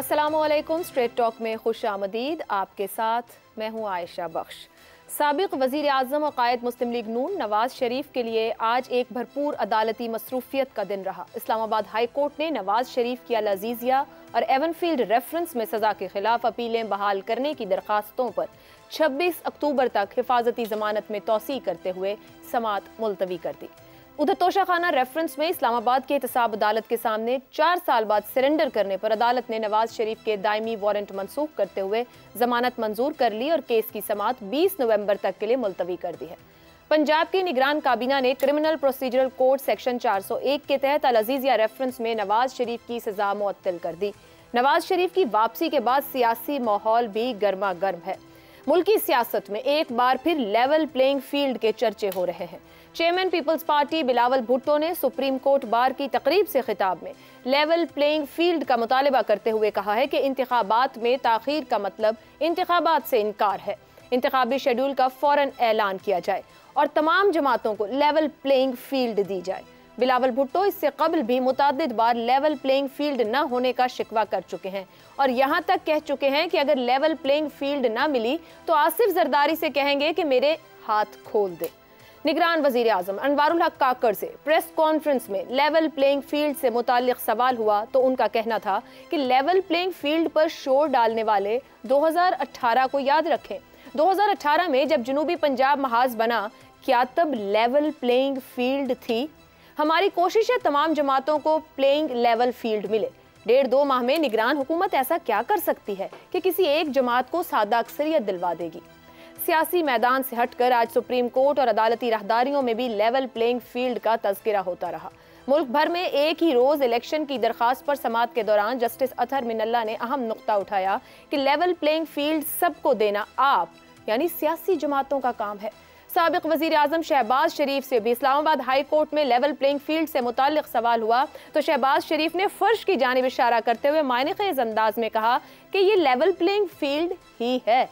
अस्सलामुअलैकुम। Straight talk में खुश आमदीद। आपके साथ मैं हूँ आयशा बख्श। साबिक वज़ीर आज़म और कायद मुस्लिम लीग नून नवाज शरीफ के लिए आज एक भरपूर अदालती मसरूफियत का दिन रहा। इस्लामाबाद हाई कोर्ट ने नवाज शरीफ की अल अजीज़िया और एवनफील्ड रेफरेंस में सजा के खिलाफ अपीलें बहाल करने की दरखास्तों पर 26 अक्टूबर तक हिफाजती जमानत में तोसी करते हुए समाअत मुलतवी कर दी। उधर तोशाखाना रेफरेंस में इस्लामाबाद के एहतसाब अदालत के सामने 4 साल बाद सरेंडर करने पर अदालत ने नवाज शरीफ के दायमी वारंट मनसूख करते हुए जमानत मंजूर कर ली और केस की समाअत 20 नवंबर तक के लिए मुलतवी कर दी है। पंजाब की निगरान काबीना ने क्रिमिनल प्रोसीजरल कोड सेक्शन 401 के तहत अल अजीज़िया रेफरेंस में नवाज शरीफ की सजा मुअत्तल कर दी। नवाज शरीफ की वापसी के बाद सियासी माहौल भी गर्मा गर्म है। मुल्की सियासत में एक बार फिर लेवल प्लेइंग फील्ड के चर्चे हो रहे हैं। Chairman People's Party Bilawal Bhutto ने सुप्रीम कोर्ट बार की तकरीब से खिताब में लेवल प्लेइंग फील्ड का मुतालबा करते हुए कहा है कि इंतखाबात में ताखीर का मतलब इंतखाबात से इनकार है। इंतखाबी शेड्यूल का फौरन ऐलान किया जाए और तमाम जमातों को लेवल प्लेइंग फील्ड दी जाए। बिलावल भुट्टो इससे कबल भी मुताद्दिद बार लेवल प्लेइंग फील्ड न होने का शिकवा कर चुके हैं और यहाँ तक कह चुके हैं कि अगर लेवल प्लेइंग फील्ड न मिली तो आसिफ जरदारी से कहेंगे कि मेरे हाथ खोल दे। निगरान वजीर आजम अनवारुल हक काकड़ से प्रेस कॉन्फ्रेंस में लेवल प्लेइंग फील्ड से मुताल्लिक सवाल हुआ तो उनका कहना था कि लेवल प्लेइंग फील्ड पर शोर डालने वाले 2018 को याद रखें। 2018 में जब जनूबी पंजाब महाज बना, क्या तब लेवल प्लेइंग फील्ड थी? हमारी कोशिश है तमाम जमातों को प्लेइंग लेवल फील्ड मिले। 1.5-2 माह में निगरान हुकूमत ऐसा क्या कर सकती है कि किसी एक जमात को सादा अक्सरियत दिलवा देगी? सियासी मैदान से हटकर आज सुप्रीम कोर्ट और अदालती राहदारियों में भी लेवल प्लेइंग फील्ड का तज़किरा होता रहा। मुल्क भर में एक ही रोज इलेक्शन की दरखास्त पर समाअत के दौरान जस्टिस अतहर मिनल्ला ने अहम नुक्ता उठाया कि लेवल प्लेइंग फील्ड सबको देना आप यानी सियासी जमातों का काम है। साबिक वजीर आजम शहबाज शरीफ से भी इस्लामाबाद हाई कोर्ट में लेवल प्लेइंग फील्ड से मुताल्लिक सवाल हुआ तो शहबाज शरीफ ने फर्श की जानिब इशारा करते हुए मायने-खेज अंदाज में कहा कि ये लेवल प्लेइंग फील्ड ही है।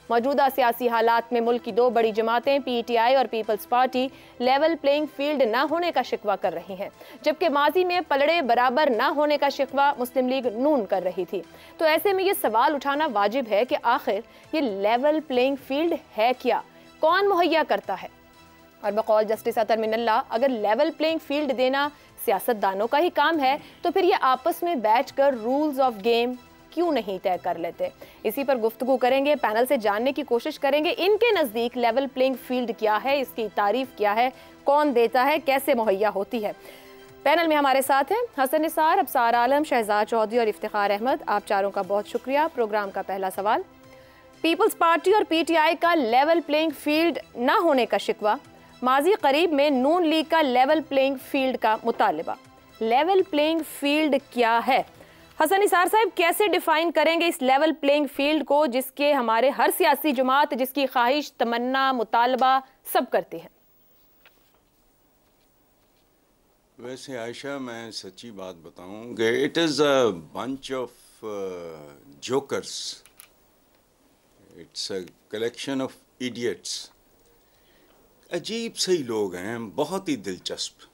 मौजूदा सियासी हालात में मुल्क की 2 बड़ी जमातें पीटीआई और people's party level playing field न होने का शिकवा कर रही हैं, जबकि माजी में पलड़े बराबर न होने का शिकवा मुस्लिम लीग नून कर रही थी। तो ऐसे में ये सवाल उठाना वाजिब है कि आखिर ये लेवल प्लेइंग फील्ड है क्या, कौन मुहैया करता है? और बकौल जस्टिस अतहर मिनल्ला, अगर लेवल प्लेइंग फील्ड देना सियासतदानों का ही काम है तो फिर ये आपस में बैठकर रूल्स ऑफ गेम क्यों नहीं तय कर लेते? इसी पर गुफ्तगू करेंगे, पैनल से जानने की कोशिश करेंगे इनके नज़दीक लेवल प्लेइंग फील्ड क्या है, इसकी तारीफ क्या है, कौन देता है, कैसे मुहैया होती है। पैनल में हमारे साथ हैं हसन निसार, अबसार आलम, शहजाद चौधरी और इफ्तिखार अहमद। आप चारों का बहुत शुक्रिया। प्रोग्राम का पहला सवाल, पीपल्स पार्टी और पीटीआई का लेवल प्लेइंग फील्ड न होने का शिकवा, माजी करीब में नून लीग का लेवल प्लेइंग फील्ड का मुतालबा। लेवल प्लेइंग फील्ड क्या है? हसन निसार साहब कैसे डिफाइन करेंगे इस लेवल प्लेइंग फील्ड को जिसके हमारे हर सियासी जमात जिसकी ख्वाहिश, तमन्ना, मुतालबा सब करती है? वैसे आयशा, मैं सच्ची बात बताऊं कि it is a bunch of jokers, it's a collection of idiots. अजीब सही लोग हैं, बहुत ही दिलचस्प।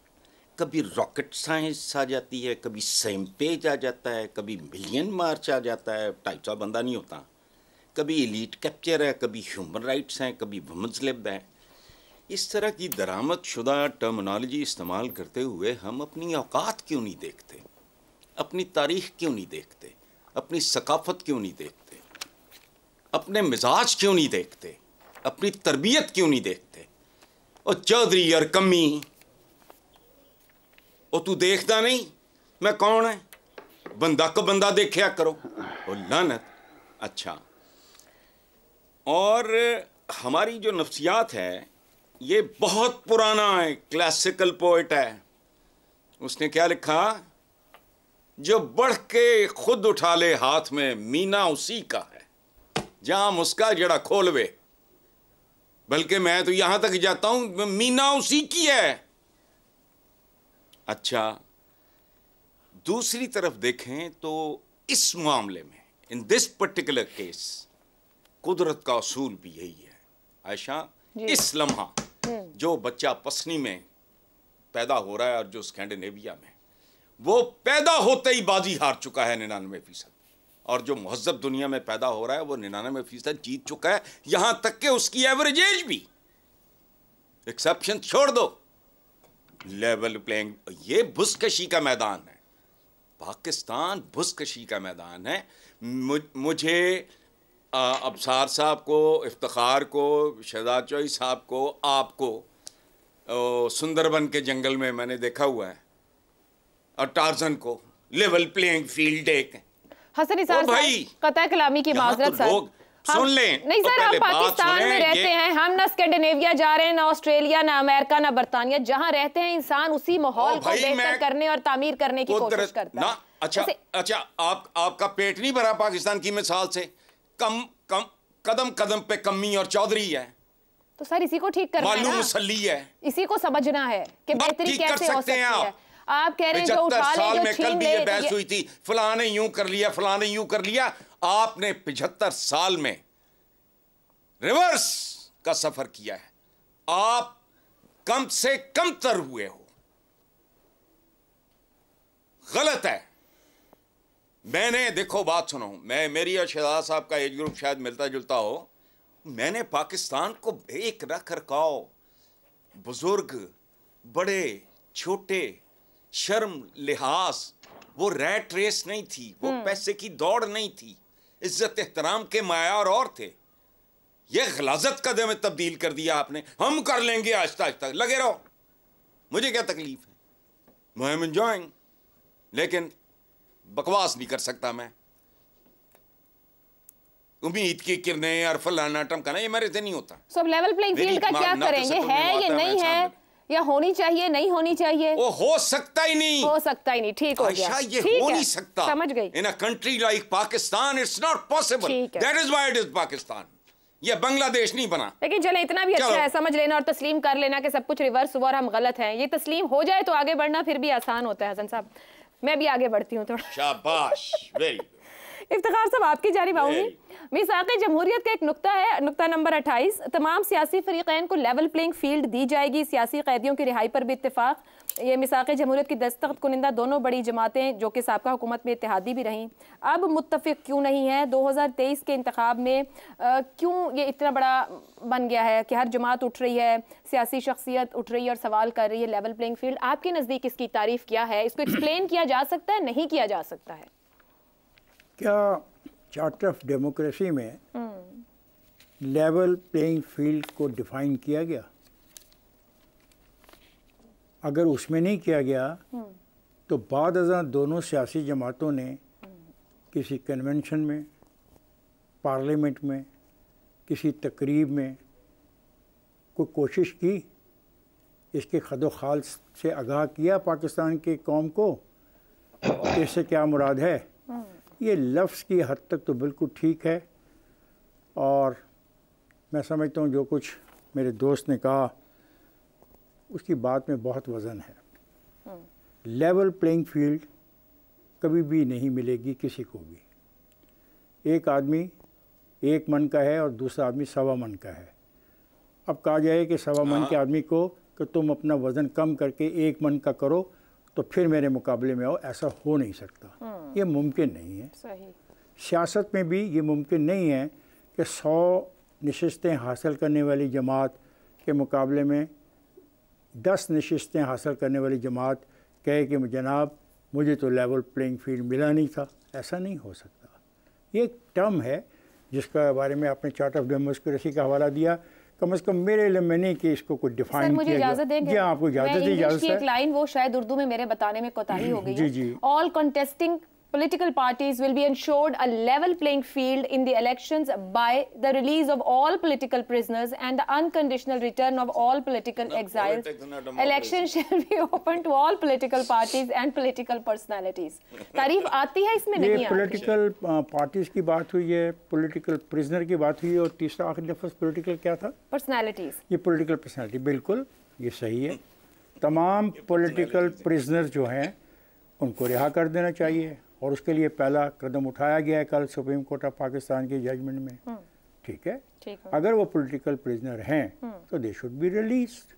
कभी रॉकेट साइंस आ जाती है, कभी सेम पेज आ जाता है, कभी मिलियन मार्च आ जाता है, टाइप सा बंदा नहीं होता। कभी एलीट कैप्चर है, कभी ह्यूमन राइट्स हैं, कभी वुमेन्स लिब है। इस तरह की दरामद शुदा टर्मिनोलॉजी इस्तेमाल करते हुए हम अपनी औकात क्यों नहीं देखते, अपनी तारीख क्यों नहीं देखते, अपनी सकाफत क्यों नहीं देखते, अपने मिजाज क्यों नहीं देखते, अपनी तरबियत क्यों नहीं देखते? और चौधरी और कमी, और तू देखता नहीं मैं कौन है? बंदा को बंदा देखा करो। और लानत। अच्छा, और हमारी जो नफ्सियात है ये बहुत पुराना है, क्लासिकल पोइट है। उसने क्या लिखा? जो बढ़ के खुद उठा ले हाथ में, मीना उसी का है, जहां मुस्का जड़ा खोलवे। बल्कि मैं तो यहां तक जाता हूं, मीना उसी की है। अच्छा, दूसरी तरफ देखें तो इस मामले में, इन दिस पर्टिकुलर केस, कुदरत का असूल भी यही है आयशा। इस लम्हा जो बच्चा पसनी में पैदा हो रहा है और जो स्कैंडिनेविया में, वो पैदा होते ही बाजी हार चुका है 99%। और जो महज़ब दुनिया में पैदा हो रहा है वो 99% जीत चुका है, यहां तक कि उसकी एवरेज एज भी। एक्सेप्शन छोड़ दो, लेवल प्लेइंग। ये बुज़कशी का मैदान है, पाकिस्तान बुज़कशी का मैदान है। मुझे अबसार साहब को, इफ्तिखार को, शहजाद चौधरी साहब को, आपको सुंदरबन के जंगल में मैंने देखा हुआ है, और टार्जन को लेवल प्लेइंग फील्ड एक हसन निसार भाई कतई कलामी की माजरत सर, सुन लें। नहीं सर, हम पाकिस्तान में रहते हैं, हम ना स्कैंडिनेविया जा रहे हैं, ना ऑस्ट्रेलिया, ना अमेरिका, ना बरतानिया। जहां रहते हैं इंसान उसी माहौल को बेहतर करने और तामीर करने की कोशिश करता है। अच्छा, आपका पेट नहीं भरा पाकिस्तान की मिसाल से? कदम कदम पे कमी और चौधरी है, तो सर इसी को ठीक करना है, मालूम मुसल्ली है, इसी को समझना है कि बेहतरी कैसे हो सकती है। आप कह रहे हैं जो उठा ले, जो छीन ले, ये बहस हुई थी, फलां ने यूं कर लिया, फलां ने यूं कर लिया। आपने 75 साल में रिवर्स का सफर किया है, आप कम से कम तर हुए हो। गलत है। मैंने, देखो बात सुनो, मेरी और शहजाद साहब का एज ग्रुप शायद मिलता जुलता हो। मैंने पाकिस्तान को एक रख रखाव, बुजुर्ग, बड़े, छोटे, शर्म, लिहाज, वो रैट रेस नहीं थी, वो पैसे की दौड़ नहीं थी, इज्जत एहतराम के मायार और थे। ये गलाजत कदम में तब्दील कर दिया आपने। हम कर लेंगे, आहिस्ता आहिस्ता लगे रहो, मुझे क्या तकलीफ है, आई एम एंजॉयिंग, लेकिन बकवास नहीं कर सकता मैं। उम्मीद की किरणें और फलाना टमकाना ये मेरे से नहीं होता। सब लेवल प्लेइंग फील्ड का क्या करेंगे, है या नहीं है, या होनी चाहिए नहीं होनी चाहिए? वो हो सकता ही नहीं, हो सकता ही नहीं। ठीक हो गया, ये हो नहीं सकता। समझ गई। In a country like Pakistan it's not possible, that is why it is Pakistan. ये बांग्लादेश नहीं बना। लेकिन चले, इतना भी अच्छा है, समझ लेना और तस्लीम कर लेना कि सब कुछ रिवर्स हुआ और हम गलत हैं। ये तस्लीम हो जाए तो आगे बढ़ना फिर भी आसान होता है। हसन साहब, मैं भी आगे बढ़ती हूँ थोड़ा। शाबाश, वेरी इफ्तिखार साहब आपकी जानिब आऊंगी। मीसाक़े जमहूरियत का एक नुक्ता है, नुक्ता नंबर 28, तमाम सियासी फरीक़ैन को लेवल प्लेइंग फील्ड दी जाएगी, सियासी कैदियों की रिहाई पर भी इत्तेफाक। ये मीसाक़े जमहूरियत की दस्तखत कुनिंदा दोनों बड़ी जमातें जो कि साबका हुकूमत में इत्तेहादी भी रहीं, अब मुत्तफ़िक क्यों नहीं है? 2023 के इंतखाब में क्यों ये इतना बड़ा बन गया है कि हर जमात उठ रही है, सियासी शख्सियत उठ रही है और सवाल कर रही है लेवल प्लेइंग फील्ड? आपके नज़दीक इसकी तारीफ़ क्या है? इसको एक्सप्लेन किया जा सकता है, नहीं किया जा सकता है? क्या चार्टर ऑफ डेमोक्रेसी में लेवल प्लेइंग फील्ड को डिफाइन किया गया? अगर उसमें नहीं किया गया तो बाद अज़ां दोनों सियासी जमातों ने किसी कन्वेंशन में, पार्लियामेंट में, किसी तकरीब में कोई कोशिश की, इसके खदो खाल से आगाह किया पाकिस्तान की कौम को इससे क्या मुराद है? ये लफ्ज़ की हद तक तो बिल्कुल ठीक है, और मैं समझता हूँ जो कुछ मेरे दोस्त ने कहा उसकी बात में बहुत वज़न है। लेवल प्लेइंग फील्ड कभी भी नहीं मिलेगी किसी को भी। एक आदमी 1 मन का है और दूसरा आदमी 1.25 मन का है। अब कहा जाए कि 1.25 मन के आदमी को कि तुम अपना वज़न कम करके 1 मन का करो तो फिर मेरे मुकाबले में आओ, ऐसा हो नहीं सकता, ये मुमकिन नहीं है। सही। सियासत में भी ये मुमकिन नहीं है कि 100 नशिस्तें हासिल करने वाली जमात के मुकाबले में 10 नशिस्तें हासिल करने वाली जमात कहे कि जनाब मुझे तो लेवल प्लेइंग फील्ड मिला नहीं था। ऐसा नहीं हो सकता। ये एक टर्म है जिसका बारे में आपने चार्टर ऑफ डेमोक्रेसी का हवाला दिया, कम से कम मेरे इल्म में नहीं कि इसको कुछ डिफाइन किया गया। जी आपको इजाज़त दी। इजाज़त एक लाइन वो शायद उर्दू में मेरे बताने में कोताही हो गई है। जी जी। All contesting political parties will be ensured a level playing field in the elections by the release of all political prisoners and the unconditional return of all political exiles. Elections shall be open to all political parties and political personalities. तारीफ आती है इसमें, नहीं आती? Political parties की बात हुई है, पॉलिटिकल प्रिजनर की बात हुई है, और तीसरा आखिरी लफ्ज़ पॉलिटिकल क्या था? पर्सनैलिटीज। ये पॉलिटिकल पर्सनैलिटी, बिल्कुल ये सही है। तमाम पॉलिटिकल प्रिजनर जो हैं उनको रिहा कर देना चाहिए, और उसके लिए पहला कदम उठाया गया है कल सुप्रीम कोर्ट ऑफ पाकिस्तान की जजमेंट में। ठीक है, अगर वो पॉलिटिकल प्रिजनर हैं तो दे शुड बी रिलीज्ड।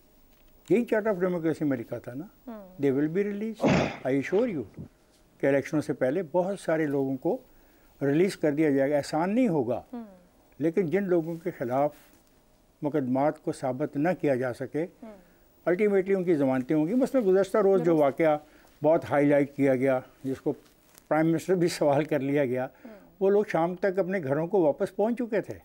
यही चार्टर ऑफ डेमोक्रेसी में लिखा था ना, they will be released. I sure you कि इलेक्शनों से पहले बहुत सारे लोगों को रिलीज़ कर दिया जाएगा। एहसान नहीं होगा, लेकिन जिन लोगों के ख़िलाफ़ मुकदमात को साबित न किया जा सके अल्टीमेटली उनकी ज़मानतें होंगी। मसलन गुज़श्ता रोज़ जो वाक़या बहुत हाईलाइट किया गया, जिसको प्राइम मिनिस्टर भी सवाल कर लिया गया, वो लोग शाम तक अपने घरों को वापस पहुंच चुके थे।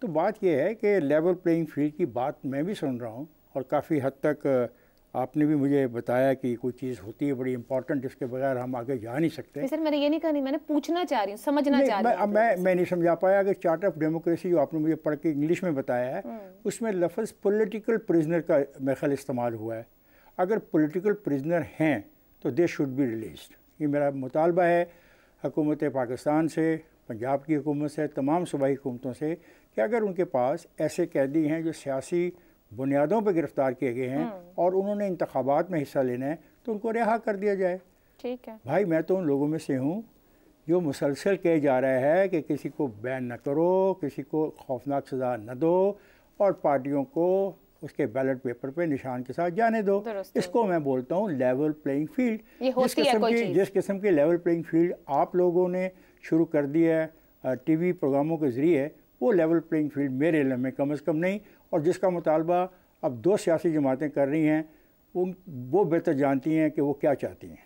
तो बात यह है कि लेवल प्लेइंग फील्ड की बात मैं भी सुन रहा हूं और काफ़ी हद तक आपने भी मुझे बताया कि कोई चीज़ होती है बड़ी इंपॉर्टेंट, जिसके बगैर हम आगे जा नहीं सकते। सर मैंने ये नहीं कहा, नहीं मैंने पूछना चाह रही हूँ, समझना चाह रही हूँ। मैं नहीं समझा पाया कि चार्टर ऑफ डेमोक्रेसी जो आपने मुझे पढ़ के इंग्लिश में बताया है उसमें लफ्ज़ पॉलिटिकल प्रिजनर का मेरे ख्याल इस्तेमाल हुआ है। अगर पॉलिटिकल प्रिजनर हैं तो दे शुड बी रिलीज्ड। ये मेरा मुतालबा है हुकूमत पाकिस्तान से, पंजाब की हुकूमत से, तमाम सूबाई हुकूमतों से कि अगर उनके पास ऐसे कैदी हैं जो सियासी बुनियादों पर गिरफ़्तार किए गए हैं और उन्होंने इंतखाबात में हिस्सा लेना है तो उनको रिहा कर दिया जाए। ठीक है भाई, मैं तो उन लोगों में से हूँ जो मुसलसल कहे जा रहा है कि किसी को बैन न करो, किसी को खौफनाक सज़ा न दो और पार्टियों को उसके बैलेट पेपर पे निशान के साथ जाने दो। इसको मैं बोलता हूँ लेवल प्लेइंग फील्ड। जिस किस्म की लेवल प्लेइंग फील्ड आप लोगों ने शुरू कर दी है टीवी प्रोग्रामों के ज़रिए, वो लेवल प्लेइंग फील्ड मेरे इल्म में कम से कम नहीं, और जिसका मुतालबा अब 2 सियासी जमातें कर रही हैं वो बेहतर जानती हैं कि वो क्या चाहती हैं।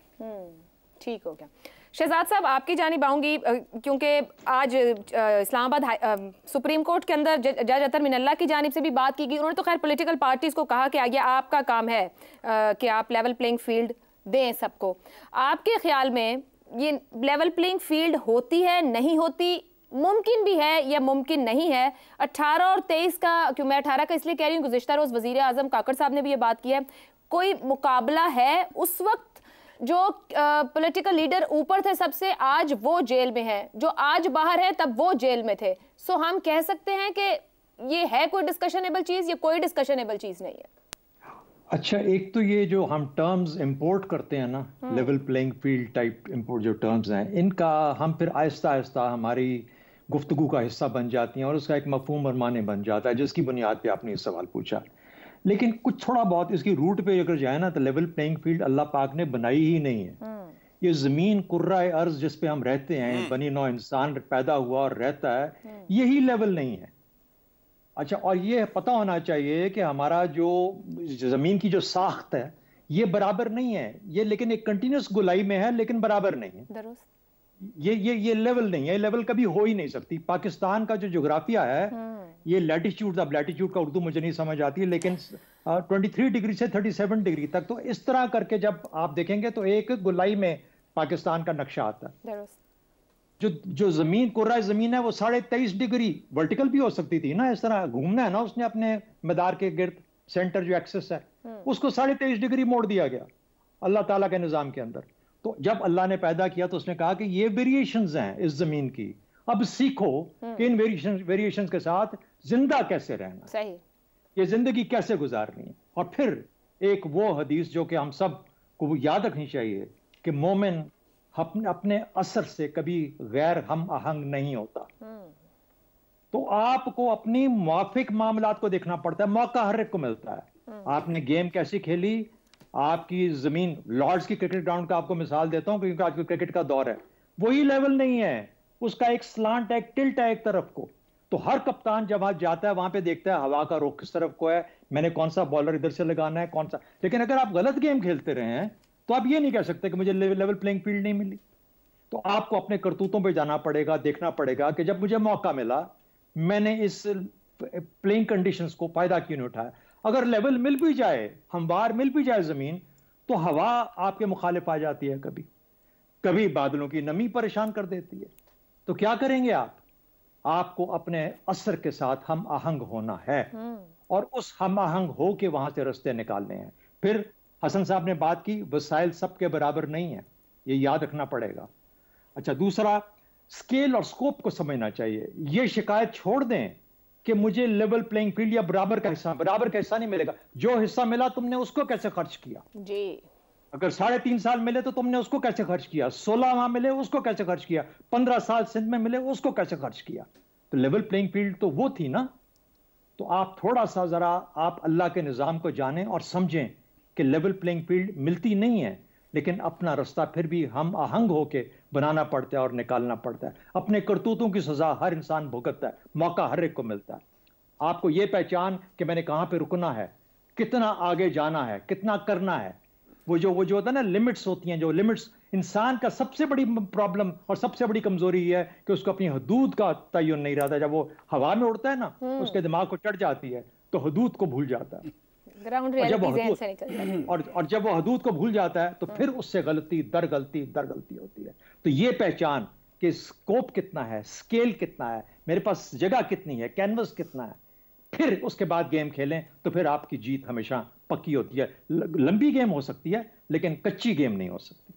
ठीक हो गया। शहजाद साहब आपकी जानिब आऊँगी, क्योंकि आज इस्लामाबाद सुप्रीम कोर्ट के अंदर जज अतर मिनल्ला की जानिब से भी बात की गई। उन्होंने तो खैर पॉलिटिकल पार्टीज़ को कहा कि आगे आपका काम है कि आप लेवल प्लेइंग फील्ड दें सबको। आपके ख्याल में ये लेवल प्लेइंग फील्ड होती है, नहीं होती, मुमकिन भी है या मुमकिन नहीं है? 18 और 23 का, क्यों मैं 18 का इसलिए कह रही हूँ, गुज़िश्ता रोज़ वज़ीर आज़म काकड़ साहब ने भी ये बात की है, कोई मुकाबला है? उस वक्त जो पॉलिटिकल लीडर ऊपर थे सबसे, आज वो जेल में है, जो आज बाहर है तब वो जेल में थे। सो हम कह सकते हैं कि ये है कोई डिस्कशनेबल चीज़ या कोई डिस्कशनेबल चीज़ नहीं है? अच्छा, एक तो ये जो हम टर्म्स इंपोर्ट करते हैं ना, level playing field type import जो टर्म्स हैं, इनका हम फिर आहिस्ता आहिस्ता हमारी गुफ्तगू का हिस्सा बन जाती हैं और उसका एक मफहूम और माने बन जाता है, जिसकी बुनियाद पे आपने ये सवाल पूछा। लेकिन कुछ थोड़ा बहुत इसकी रूट पे अगर जाए ना तो लेवल प्लेइंग फील्ड अल्लाह पाक ने बनाई ही नहीं है। ये ज़मीन कुर्राए अर्ज जिस पे हम रहते हैं, बनी नौ इंसान पैदा हुआ और रहता है, यही लेवल नहीं है। अच्छा, और ये पता होना चाहिए कि हमारा जो ज़मीन की जो साख्त है ये बराबर नहीं है, ये लेकिन एक कंटिन्यूस गुलाई में है लेकिन बराबर नहीं है। ये लेवल नहीं है, लेवल कभी हो ही नहीं सकती। पाकिस्तान का जो जोग्राफिया है, ये लैटिट्यूड, अब लैटिट्यूड का उर्दू मुझे नहीं समझ आती है, लेकिन 23 डिग्री से 37 डिग्री तक, तो इस तरह करके जब आप देखेंगे तो एक गुलाई में पाकिस्तान का नक्शा आता है। जो जमीन कुर्रा जमीन है वो 23.5 डिग्री वर्टिकल भी हो सकती थी ना, इस तरह घूमना है ना उसने अपने मदार के गिर्द, सेंटर जो एक्सेस है उसको 23.5 डिग्री मोड़ दिया गया अल्लाह ताला के निजाम के अंदर। तो जब अल्लाह ने पैदा किया तो उसने कहा कि ये वेरिएशंस हैं इस जमीन की, अब सीखो कि इन वेरिएशंस के साथ जिंदा कैसे रहना, सही, ये जिंदगी कैसे गुजारनी है। और फिर एक वो हदीस जो कि हम सब को याद रखनी चाहिए कि मोमिन अपने असर से कभी गैर हम आहंग नहीं होता। तो आपको अपनी मुआफिक मामलात को देखना पड़ता है, मौका हर एक को मिलता है। आपने गेम कैसी खेली, आपकी जमीन, लॉर्ड्स की क्रिकेट ग्राउंड का आपको मिसाल देता हूं क्योंकि आजकल क्रिकेट का दौर है, वही लेवल नहीं है, उसका एक स्लांट है, एक टिल्ट है एक तरफ को। तो हर कप्तान जब वहां जाता है वहां पे देखता है हवा का रुख किस तरफ को है, मैंने कौन सा बॉलर इधर से लगाना है, कौन सा। लेकिन अगर आप गलत गेम खेलते रहे हैं तो आप ये नहीं कह सकते कि मुझे लेवल प्लेइंग फील्ड नहीं मिली। तो आपको अपने करतूतों पे जाना पड़ेगा, देखना पड़ेगा कि जब मुझे मौका मिला मैंने इस प्लेइंग कंडीशंस को फायदा क्यों नहीं उठाया। अगर लेवल मिल भी जाए, हमवार मिल भी जाए जमीन, तो हवा आपके मुखालिफ आ जाती है, कभी कभी बादलों की नमी परेशान कर देती है। तो क्या करेंगे आप? आपको अपने असर के साथ हम आहंग होना है और उस हम आहंग हो के वहां से रास्ते निकालने हैं। फिर हसन साहब ने बात की, वसाइल सबके बराबर नहीं है, ये याद रखना पड़ेगा। अच्छा, दूसरा, स्केल और स्कोप को समझना चाहिए। ये शिकायत छोड़ दें कि मुझे लेवल प्लेइंग फील्ड या बराबर का हिस्सा नहीं मिलेगा। जो हिस्सा मिला तुमने उसको कैसे खर्च किया जी? अगर 3.5 साल मिले तो तुमने उसको कैसे खर्च किया, 16 वहां मिले उसको कैसे खर्च किया, 15 साल सिंध में मिले उसको कैसे खर्च किया। तो लेवल प्लेइंग फील्ड तो वो थी ना। तो आप थोड़ा सा जरा आप अल्लाह के निजाम को जानें और समझें कि लेवल प्लेइंग फील्ड मिलती नहीं है। लेकिन अपना रास्ता फिर भी हम आहंग होके बनाना पड़ता है और निकालना पड़ता है। अपने करतूतों की सजा हर इंसान भुगतता है, मौका हर एक को मिलता है। आपको यह पहचान कि मैंने कहां पे रुकना है, कितना आगे जाना है, कितना करना है, वो जो होता है ना, लिमिट्स होती हैं, जो लिमिट्स इंसान का सबसे बड़ी प्रॉब्लम और सबसे बड़ी कमजोरी है कि उसको अपनी हदूद का तयन नहीं रहता। जब वो हवा में उड़ता है ना, उसके दिमाग को चढ़ जाती है तो हदूद को भूल जाता है। ग्राउंड और जब वो रियलिटी से निकल जाती है। और जब वो हदूद को भूल जाता है तो फिर उससे गलती दर गलती होती है। तो ये पहचान कि स्कोप कितना है, स्केल कितना है, मेरे पास जगह कितनी है, कैनवस कितना है, फिर उसके बाद गेम खेलें तो फिर आपकी जीत हमेशा पक्की होती है। लंबी गेम हो सकती है लेकिन कच्ची गेम नहीं हो सकती।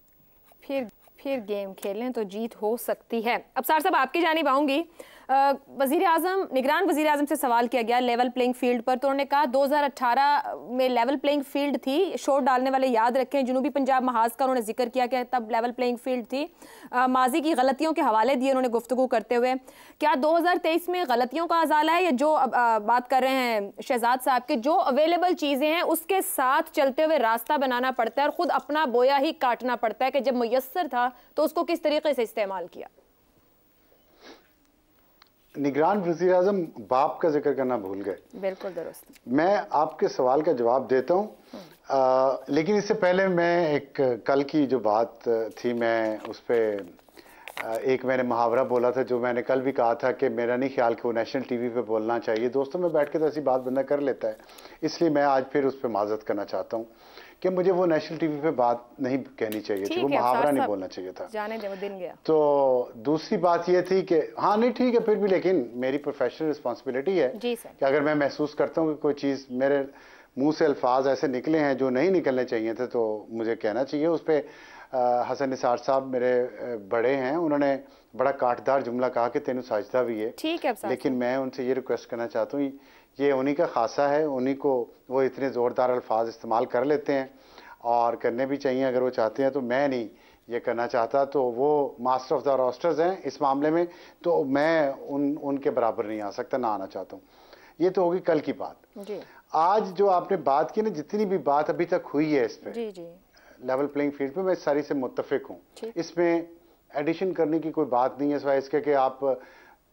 फिर गेम खेलें तो जीत हो सकती है। अब सार साहब आपकी जानिब आऊंगी। वजीर आजम, निगरान वजीर आजम से सवाल किया गया लेवल प्लेइंग फील्ड पर, तो उन्होंने कहा 2018 में लेवल प्लेइंग फील्ड थी। शोर डालने वाले याद रखें, जनूबी पंजाब महाज का उन्होंने जिक्र किया कि तब लेवल प्लेइंग फील्ड थी। माजी की गलतियों के हवाले दिए उन्होंने गुफ्तगू करते हुए। क्या 2023 में गलतियों का अजाला है, या जो बात कर रहे हैं शहजाद साहब के, जो अवेलेबल चीज़ें हैं उसके साथ चलते हुए रास्ता बनाना पड़ता है और ख़ुद अपना बोया ही काटना पड़ता है कि जब मुयस्सर था तो उसको किस तरीके से इस्तेमाल किया? निगरान वज़ीर आज़म बाप का जिक्र करना भूल गए। बिल्कुल दुरुस्त। मैं आपके सवाल का जवाब देता हूँ, लेकिन इससे पहले मैं एक कल की जो बात थी, मैं उस पर एक मैंने मुहावरा बोला था, जो मैंने कल भी कहा था कि मेरा नहीं ख्याल कि वो नेशनल टीवी पे बोलना चाहिए। दोस्तों में बैठ के तो ऐसी बात बंदा कर लेता है, इसलिए मैं आज फिर उस पर माजरत करना चाहता हूँ कि मुझे वो नेशनल टीवी पे बात नहीं कहनी चाहिए थी, वो मुहावरा नहीं बोलना चाहिए था। जाने दे, वो दिन गया। तो दूसरी बात ये थी कि हाँ नहीं ठीक है, फिर भी लेकिन मेरी प्रोफेशनल रिस्पॉन्सिबिलिटी है कि अगर मैं महसूस करता हूँ कि कोई चीज़ मेरे मुंह से अल्फाज ऐसे निकले हैं जो नहीं निकलने चाहिए थे, तो मुझे कहना चाहिए। उस पर हसन निसार साहब मेरे बड़े हैं, उन्होंने बड़ा काटदार जुमला कहा कि तेनू साजदा भी है, ठीक है, लेकिन मैं उनसे ये रिक्वेस्ट करना चाहता हूँ, ये उन्हीं का खासा है, उन्हीं को वो इतने ज़ोरदार अल्फाज इस्तेमाल कर लेते हैं और करने भी चाहिए अगर वो चाहते हैं। तो मैं नहीं ये करना चाहता, तो वो मास्टर ऑफ द रोस्टर्स हैं इस मामले में, तो मैं उनके बराबर नहीं आ सकता, ना आना चाहता हूँ। ये तो होगी कल की बात जी। आज जो आपने बात की ना, जितनी भी बात अभी तक हुई है इस पर लेवल प्लेइंग फील्ड पे, मैं सारी से मुत्तफिक हूँ। इसमें एडिशन करने की कोई बात नहीं है, सिवाय इसके कि आप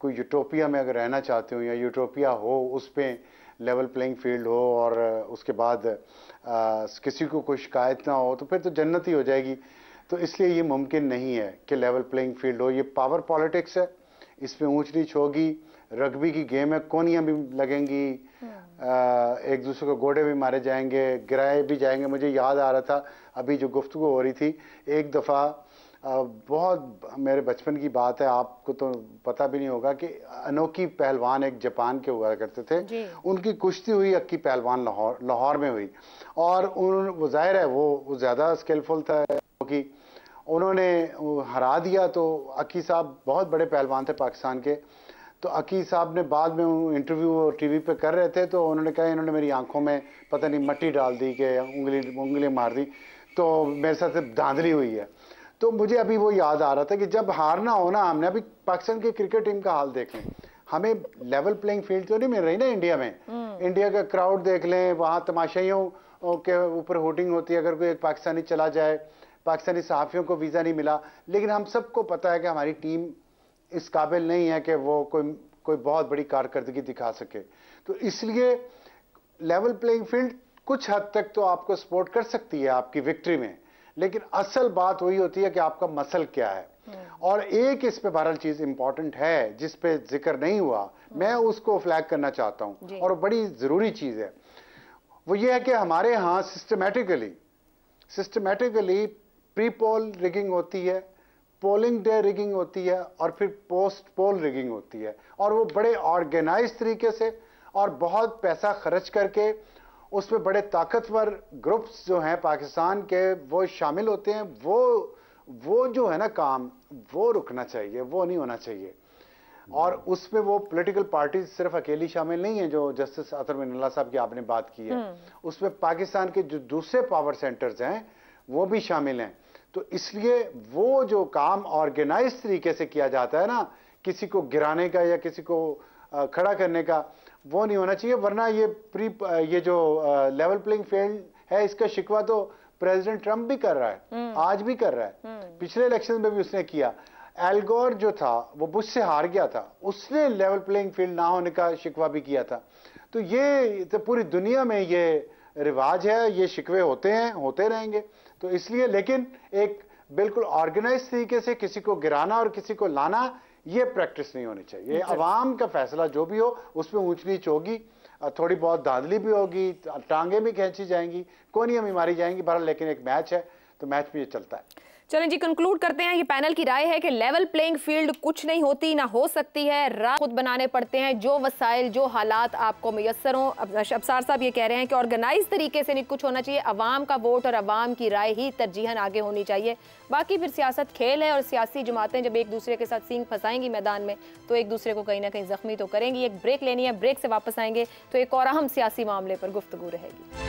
कोई यूटोपिया में अगर रहना चाहते हो या यूटोपिया हो उस पर लेवल प्लेइंग फील्ड हो और उसके बाद किसी को कोई शिकायत ना हो, तो फिर तो जन्नत ही हो जाएगी। तो इसलिए ये मुमकिन नहीं है कि लेवल प्लेइंग फील्ड हो। ये पावर पॉलिटिक्स है, इसमें ऊंच नीच होगी, रग्बी की गेम है, कोनियाँ भी लगेंगी, एक दूसरे को गोड़े भी मारे जाएंगे, गिराए भी जाएंगे। मुझे याद आ रहा था अभी जो गुफ्तगू हो रही थी, एक दफ़ा बहुत मेरे बचपन की बात है, आपको तो पता भी नहीं होगा, कि अनोखी पहलवान एक जापान के हुआ करते थे, उनकी कुश्ती हुई अक्की पहलवान लाहौर में हुई, और वो जाहिर है वो ज़्यादा स्किलफुल था कि उन्होंने हरा दिया। तो अक्की साहब बहुत बड़े पहलवान थे पाकिस्तान के, तो अकी साहब ने बाद में इंटरव्यू टीवी पे कर रहे थे, तो उन्होंने कहा इन्होंने मेरी आंखों में पता नहीं मट्टी डाल दी कि उंगली मार दी, तो मेरे साथ धांधली हुई है। तो मुझे अभी वो याद आ रहा था कि जब हारना हो ना, हमने अभी पाकिस्तान की क्रिकेट टीम का हाल देख लें, हमें लेवल प्लेइंग फील्ड तो नहीं मिल रही ना इंडिया में। इंडिया का क्राउड देख लें, वहाँ तमाशाइयों के ऊपर होर्डिंग होती है, अगर कोई एक पाकिस्तानी चला जाए, पाकिस्तानी सहाफ़ियों को वीज़ा नहीं मिला। लेकिन हम सबको पता है कि हमारी टीम इस काबिल नहीं है कि वो कोई बहुत बड़ी कारकर्दगी दिखा सके। तो इसलिए लेवल प्लेइंग फील्ड कुछ हद तक तो आपको सपोर्ट कर सकती है आपकी विक्ट्री में, लेकिन असल बात वही होती है कि आपका मसल क्या है। और एक इस पे बहरहाल चीज इंपॉर्टेंट है जिस पे जिक्र नहीं हुआ, मैं उसको फ्लैग करना चाहता हूं, और बड़ी जरूरी चीज है। वो ये है कि हमारे यहाँ सिस्टमैटिकली प्री पोल रिगिंग होती है, पोलिंग डे रिगिंग होती है, और फिर पोस्ट पोल रिगिंग होती है, और वो बड़े ऑर्गेनाइज तरीके से और बहुत पैसा खर्च करके उसमें बड़े ताकतवर ग्रुप्स जो हैं पाकिस्तान के वो शामिल होते हैं। वो जो है ना काम, वो रुकना चाहिए, वो नहीं होना चाहिए। और उसमें वो पॉलिटिकल पार्टी सिर्फ अकेली शामिल नहीं है, जो जस्टिस अतर मिनल्ला साहब की आपने बात की है, उसमें पाकिस्तान के जो दूसरे पावर सेंटर्स हैं वो भी शामिल हैं। तो इसलिए वो जो काम ऑर्गेनाइज तरीके से किया जाता है ना, किसी को गिराने का या किसी को खड़ा करने का, वो नहीं होना चाहिए। वरना ये जो लेवल प्लेइंग फील्ड है, इसका शिकवा तो प्रेसिडेंट ट्रंप भी कर रहा है, आज भी कर रहा है, पिछले इलेक्शन में भी उसने किया। एल गोर जो था वो बुश से हार गया था, उसने लेवल प्लेइंग फील्ड ना होने का शिकवा भी किया था। तो ये तो पूरी दुनिया में ये रिवाज है, ये शिकवे होते हैं, होते रहेंगे। तो इसलिए लेकिन एक बिल्कुल ऑर्गेनाइज तरीके से किसी को गिराना और किसी को लाना, ये प्रैक्टिस नहीं होनी चाहिए। अवाम का फैसला जो भी हो उसमें ऊंच नीच होगी, थोड़ी बहुत धांधली भी होगी, टांगे भी खींची जाएंगी, कोनियां भी मारी जाएंगी, बहरहाल लेकिन एक मैच है तो मैच में ये चलता है। चलें जी, कंक्लूड करते हैं। ये पैनल की राय है कि लेवल प्लेइंग फील्ड कुछ नहीं होती, ना हो सकती है, राह खुद बनाने पड़ते हैं। जो वसाइल, जो हालात आपको मैसर हों। अब्सार साहब ये कह रहे हैं कि ऑर्गेनाइज तरीके से नहीं कुछ होना चाहिए, अवाम का वोट और अवाम की राय ही तरजीहन आगे होनी चाहिए। बाकी फिर सियासत खेल है और सियासी जमातें जब एक दूसरे के साथ सींग फंसाएंगी मैदान में तो एक दूसरे को कहीं ना कहीं जख्मी तो करेंगी। एक ब्रेक लेनी है, ब्रेक से वापस आएंगे तो एक और अहम सियासी मामले पर गुफ्तगू रहेगी।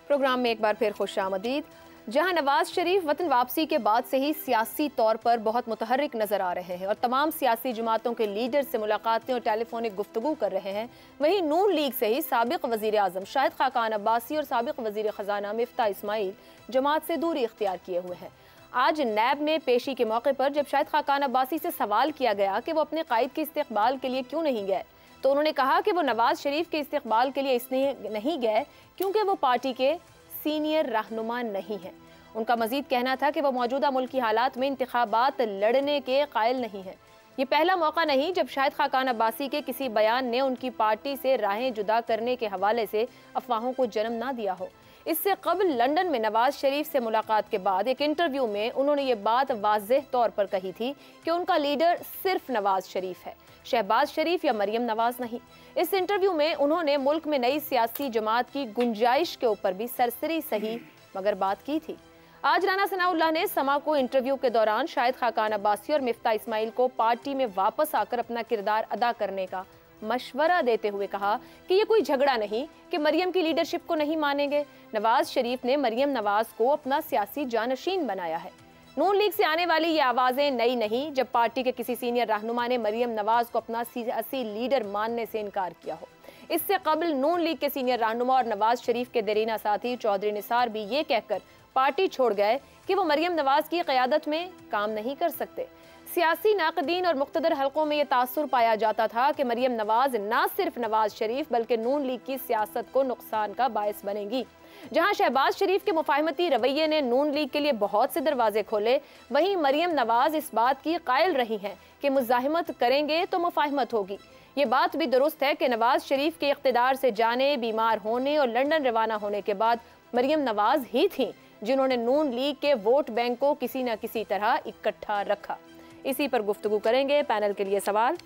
प्रोग्राम में एक बार फिर खुशामदीद। जहां नवाज शरीफ वतन वापसी के बाद से ही सियासी तौर पर बहुत मुतहर्रिक नजर आ रहे हैं और तमाम सियासी जमातों के लीडर से मुलाकातें और टेलीफोनिक गुफ्तगू कर रहे हैं, वहीं नून लीग से ही साबिक वजीर आजम शाहिद खाकान अब्बासी और साबिक वजीर खजाना मिफ्ता इस्माइल जमात से दूरी इख्तियार किए हुए हैं। आज नैब में पेशी के मौके पर जब शाहिद खाकान अब्बासी से सवाल किया गया कि वो अपने कायद के इस्तकबाल के लिए क्यों नहीं गए, तो उन्होंने कहा कि वो नवाज शरीफ के इस्तकबाल के लिए इसलिए नहीं गए क्योंकि वो पार्टी के सीनियर रहनुमा नहीं हैं। उनका मजीद कहना था कि वो मौजूदा मुल्की हालात में इंतखाबात लड़ने के कायल नहीं हैं। ये पहला मौका नहीं जब शाहिद खाकान अब्बासी के किसी बयान ने उनकी पार्टी से राहें जुदा करने के हवाले से अफवाहों को जन्म ना दिया हो। इससे कबल लंदन में नवाज शरीफ से मुलाकात के बाद एक इंटरव्यू में उन्होंने ये बात वाज़ेह तौर पर कही थी कि उनका लीडर सिर्फ नवाज शरीफ है, शहबाज शरीफ या मरियम नवाज नहीं। इस इंटरव्यू में उन्होंने मुल्क में नई सियासी जमात की गुंजाइश के ऊपर भी सरसरी सही मगर बात की थी। आज राना सनाउल्लाह ने समा को इंटरव्यू के दौरान शाहिद खाकान अब्बासी और मिफ्ता इस्माइल को पार्टी में वापस आकर अपना किरदार अदा करने का मशवरा देते हुए कहा कि ये कोई झगड़ा नहीं कि मरियम की लीडरशिप को नहीं मानेंगे। नवाज शरीफ ने मरियम नवाज को अपना सियासी जानशीन बनाया है। नून लीग से आने वाली ये आवाजें नई नहीं जब पार्टी के किसी सीनियर रहनुमा ने मरियम नवाज को अपना सियासी लीडर मानने से इनकार किया हो। इससे कबल नून लीग के सीनियर रहनुमा और नवाज शरीफ के देरीना साथी चौधरी निसार भी ये कहकर पार्टी छोड़ गए कि वो मरियम नवाज की क़यादत में काम नहीं कर सकते। सियासी नाक़दीन और मुख्तदर हलकों में यह तासुर पाया जाता था कि मरियम नवाज ना सिर्फ नवाज शरीफ बल्कि नून लीग की सियासत को नुकसान का बायस बनेंगी। जहां शहबाज शरीफ के मुफाहमती रवैये ने नून लीग के लिए बहुत से दरवाजे खोले, वहीं मरियम नवाज इस बात की कायल रही हैं कि मुज़ाहिमत करेंगे तो मुफाहमत होगी। ये बात भी दुरुस्त है कि नवाज शरीफ के इख्तिदार से जाने, बीमार होने और लंदन रवाना होने के बाद मरियम नवाज ही थीं जिन्होंने नून लीग के वोट बैंक को किसी न किसी तरह इकट्ठा रखा। इसी पर गुफ्तगू करेंगे। पैनल के लिए सवाल।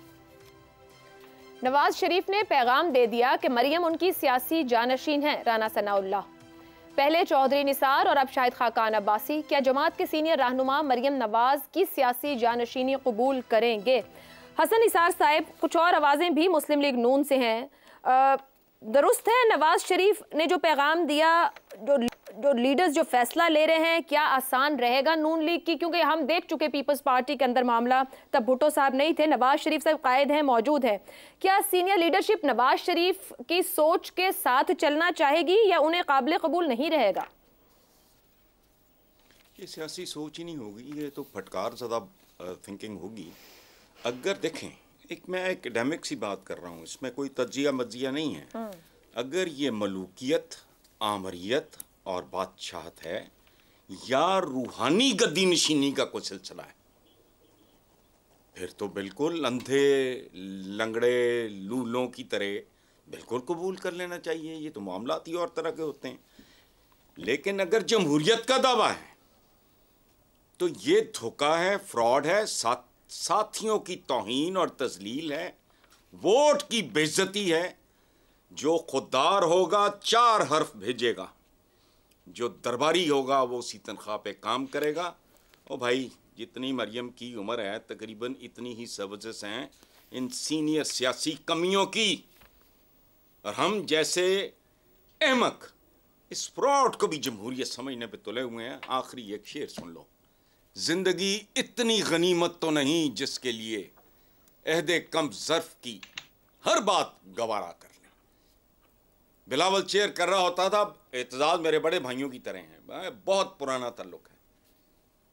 नवाज शरीफ ने पैगाम दे दिया कि मरियम उनकी सियासी जानशीन है, राना सनाउल्लाह। पहले चौधरी निसार और अब शाहिद खाकान अब्बासी, क्या जमात के सीनियर रहनुमा मरियम नवाज की सियासी जानशीनी कबूल करेंगे? हसन निसार साहब, कुछ और आवाज़ें भी मुस्लिम लीग नून से हैं। दुरुस्त है नवाज शरीफ ने जो पैगाम दिया, जो लीडर्स जो फैसला ले रहे हैं, क्या आसान रहेगा नून लीग की? क्योंकि हम देख चुके पीपल्स पार्टी के अंदर मामला, तब भुट्टो साहब नहीं थे, नवाज शरीफ साहब कायद हैं, मौजूद है। क्या सीनियर लीडरशिप नवाज शरीफ की सोच के साथ चलना चाहेगी या उन्हें काबिल कबूल नहीं रहेगा? ये सियासी सोच ही नहीं होगी, ये तो फटकार ज़्यादा थिंकिंग होगी। अगर देखें, मैं एकेडमिक सी बात कर रहा हूँ, इसमें कोई तज्जिया मज्जिया नहीं है। अगर ये मलूकियत, आमरियत और बादशाहत है या रूहानी गद्दी नशीनी का कोई सिलसिला है, फिर तो बिल्कुल अंधे लंगड़े लूलों की तरह बिल्कुल कबूल कर लेना चाहिए। ये तो मामलात ही और तरह के होते हैं। लेकिन अगर जमहूरियत का दावा है तो ये धोखा है, फ्रॉड है, साथियों की तौहीन और तजलील है, वोट की बेइज्जती है। जो खुददार होगा 4 हर्फ भेजेगा, जो दरबारी होगा वो उसी तनख्वाह पे काम करेगा। ओ भाई, जितनी मरियम की उम्र है तकरीबन इतनी ही सर्विसेज हैं इन सीनियर सियासी कमियों की, और हम जैसे अहमक इस फ्रॉड को भी जमहूरियत समझने पे तुले हुए हैं। आखिरी एक शेर सुन लो, जिंदगी इतनी गनीमत तो नहीं जिसके लिए अहदे कम ज़र्फ की हर बात गवारा कर लें। बिलावल चेयर कर रहा होता था। एतजाज मेरे बड़े भाइयों की तरह हैं, बहुत पुराना ताल्लुक है,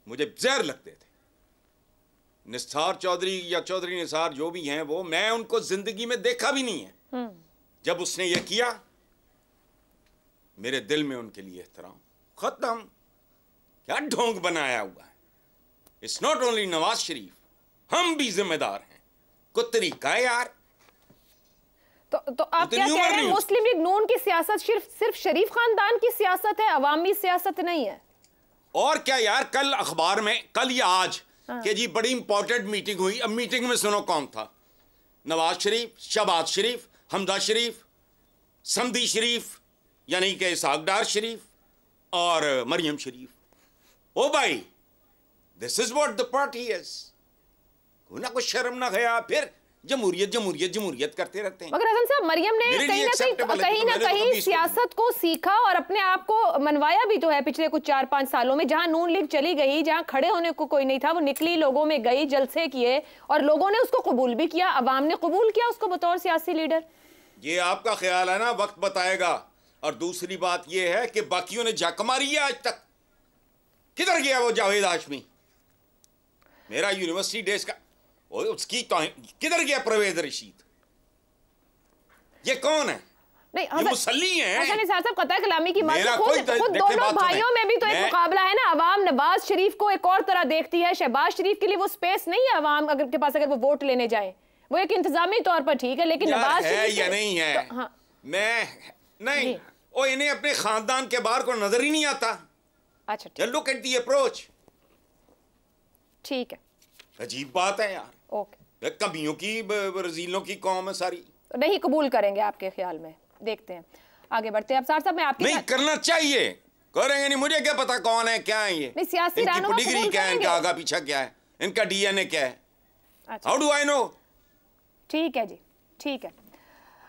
मुझे जहर लगते थे। निसार चौधरी या चौधरी निसार जो भी हैं वो, मैं उनको जिंदगी में देखा भी नहीं है। जब उसने ये किया मेरे दिल में उनके लिए एहतराम खत्म। क्या ढोंग बनाया हुआ है। It's not only Nawaz Sharif, हम भी जिम्मेदार हैं। कोई तरीका है यार। तो आप क्या कह रहे हैं, मुस्लिम लीग नून की सियासत सिर्फ शरीफ खानदान की सियासत है, अवामी सियासत नहीं है? और क्या यार, कल अखबार में, कल या आज कि जी बड़ी इंपॉर्टेंट मीटिंग हुई। अब मीटिंग में सुनो कौन था? नवाज शरीफ, शहबाज शरीफ, हमदा शरीफ, समदी शरीफ यानी कि इसहाक डार शरीफ और मरियम शरीफ। ओ भाई, this is what the party is. ना कुछ शर्म ना गया, फिर जमहूरियत जमहूरियत जमहूरियत करते रहते हैं। मगर हसन साहब, मरियम ने कहीं ना कहीं सियासत को सीखा और अपने आप को मनवाया भी तो है पिछले कुछ 4-5 सालों में। जहां नून लीग चली गई, जहां खड़े होने को कोई नहीं था, वो निकली, लोगों में गई, जलसे किए और लोगों ने उसको कबूल भी किया, अवाम ने कबूल किया उसको बतौर सियासी लीडर। ये आपका ख्याल है ना, वक्त बताएगा। और दूसरी बात ये है कि बाकियों ने झक मारी है आज तक। किधर गया वो जावेद हाशमी, मेरा यूनिवर्सिटी डेज का, उसकी तो किधर गया परवेज रशीद? ये कौन है? नहीं, ये मुसल्ली है। हसन निसार साहब, कतई कलामी की बात है। खुद दोनों भाइयों में भी तो एक मुकाबला है ना। अवाम नवाज शरीफ को एक और तरह देखती है, शहबाज शरीफ के लिए वो स्पेस नहीं है अवाम अगर के पास, अगर वो वोट लेने जाए। वो एक इंतजामी तौर पर ठीक है, लेकिन नवाज है या नहीं है तो, हाँ। मैं नहीं, ओ इन्हें अपने खानदान के बाहर को नजर ही नहीं आता। अच्छा, लुक एट दी अप्रोच। ठीक है, अजीब बात है यार। ओके, कमियों की, रजीलों की कौम है सारी। नहीं कबूल करेंगे आपके ख्याल में? देखते हैं, आगे बढ़ते हैं। अफसार साहब, मैं आपके नहीं करना चाहिए, करेंगे नहीं, मुझे क्या पता कौन है क्या है ये। नहीं, सियासी रहनुमा डिग्री क्या है, इनका आगा पीछा क्या है, इनका डीएनए क्या है, हाउ डू आई नो? ठीक है जी, ठीक है।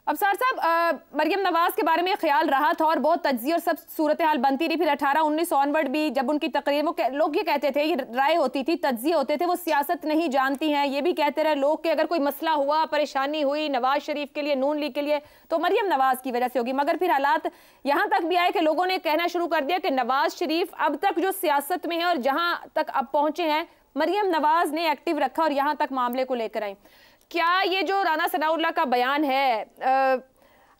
अफसार साहब, मरियम नवाज के बारे में ख्याल रहा था और बहुत तज्जिया और सब सूरत हाल बनती रही। फिर 18-19 ऑनवर्ड भी जब उनकी तकरीर, वो लोग ये कहते थे, ये राय होती थी, तज्जिए होते थे, वो सियासत नहीं जानती हैं। ये भी कहते रहे लोग कि अगर कोई मसला हुआ, परेशानी हुई नवाज शरीफ के लिए, नून लीग के लिए, तो मरियम नवाज की वजह से होगी। मगर फिर हालात यहाँ तक भी आए कि लोगों ने कहना शुरू कर दिया कि नवाज शरीफ अब तक जो सियासत में है और जहाँ तक अब पहुँचे हैं, मरियम नवाज ने एक्टिव रखा और यहाँ तक मामले को लेकर आई। क्या ये जो राना सनाउल्लाह का बयान है,